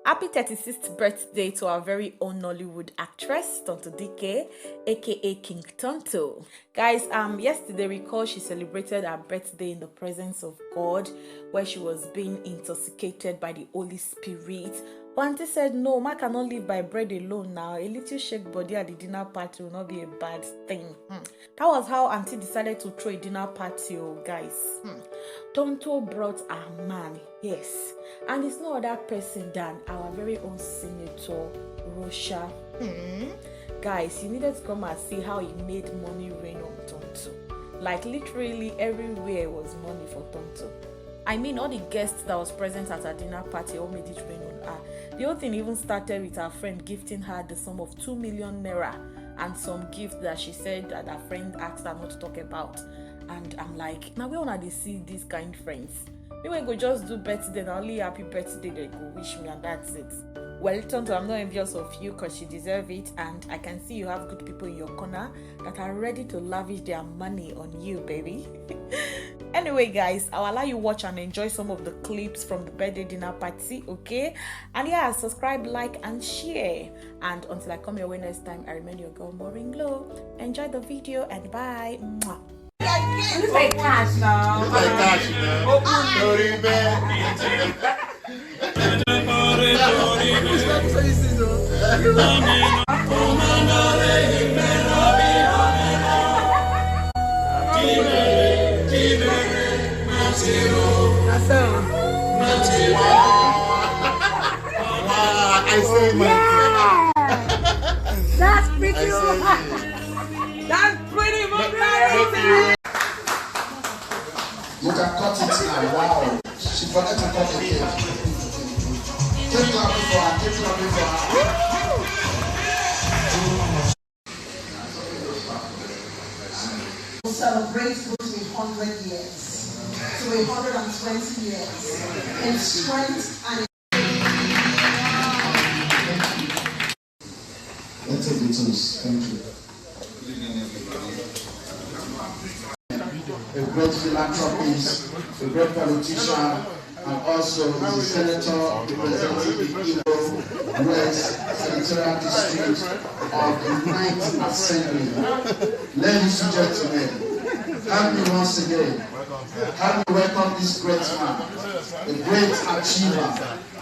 Happy 36th birthday to our very own Nollywood actress, Tonto Dikeh, aka King Tonto. Guys, yesterday recall she celebrated her birthday in the presence of God, where she was being intoxicated by the Holy Spirit. But Auntie said, no, man cannot live by bread alone now. A little shake body at the dinner party will not be a bad thing. That was how Auntie decided to throw a dinner party, guys. Tonto brought her man, yes. And it's no other person than our very own Senator, Rosha. Guys, you needed to come and see how he made money rain on Tonto. Like literally everywhere was money for Tonto. I mean, all the guests that was present at her dinner party all made it rain on her. The whole thing even started with her friend gifting her the sum of 2 million naira and some gifts that she said that her friend asked her not to talk about. And I'm like, now we wanna see these kind friends. We will go just do birthday, not only happy birthday, they go wish me and that's it. Well, Tonto, I'm not envious of you because you deserve it, and I can see you have good people in your corner that are ready to lavish their money on you, baby. Anyway, guys, I'll allow you watch and enjoy some of the clips from the birthday dinner party, okay? And yeah, subscribe, like, and share. And until I come your way next time, I remain your girl, Maureen Glow. Enjoy the video and bye. Mwah. It's like cash now. It's like cash now. That's pretty. That's pretty much. You can cut it now. Wow. She forgot to cut the cake. Take clapping for her. Take clapping for her. We'll celebrate those 100 years to 120 years in strength and Let's take the toast. Thank you. A great philanthropist, a great politician, and also the senator representing the Igbo West Senatorial District of the 9th Assembly. Ladies and gentlemen, help me once again. Help me welcome this great man, the great achiever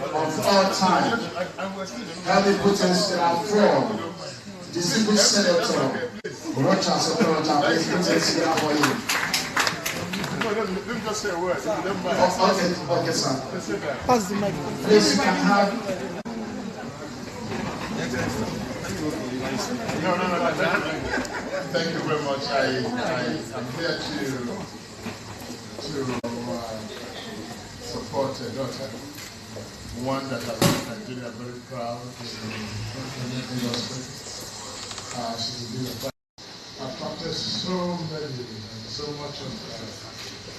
of all time. Help me put us in our form. Distinguished Senator, Rocha, please put us together for you. Let me just say a word. Okay, sir. Pause the mic. Please, you can have. No. Thank you very much. I'm here to support a daughter, one that has made Nigeria very proud in the industry. She's been I've practiced so much of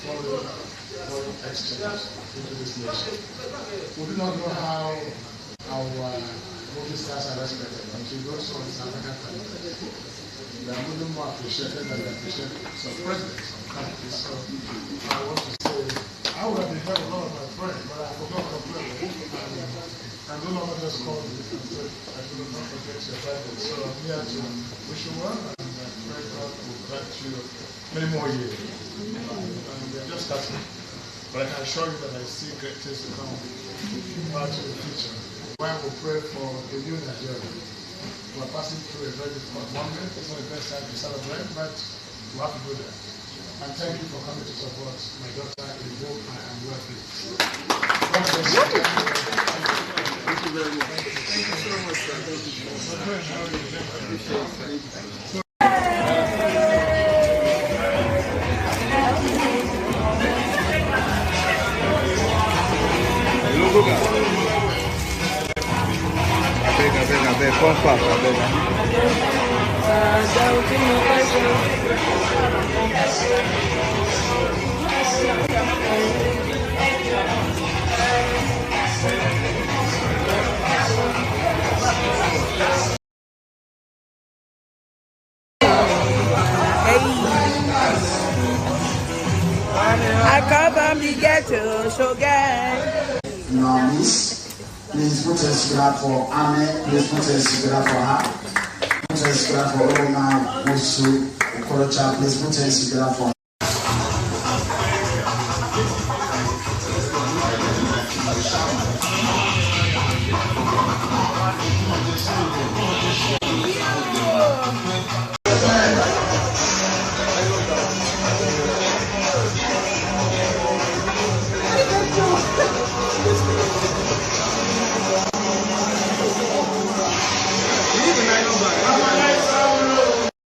foreign exchange into this nation. We do not know how our movie stars are respected until those from South Africa. They are even more appreciated than they appreciate some presidents, some countries. So I want to say, I would have been a lot of my friends, but I forgot completely. And do not just call me and say, I should not forget your birthday. So I'm here to wish you well, and I pray God will grant you many more years. And we're just starting. But I can assure you that I see great things to come out in the future. Why we pray for a new Nigeria. We're passing through a very difficult moment. It's not the best time to celebrate, but we have to do that. And thank you for coming to support my daughter in hope I am working. God bless you. Thank you very much. Thank you so much, sir. Thank you. I beg, come fast, I beg. I come from the ghetto, so gang. Now, Miss, Please put hands together for Amen. Please put hands together for her. Put hands together for Oma Musu Okorocha. Please put hands together for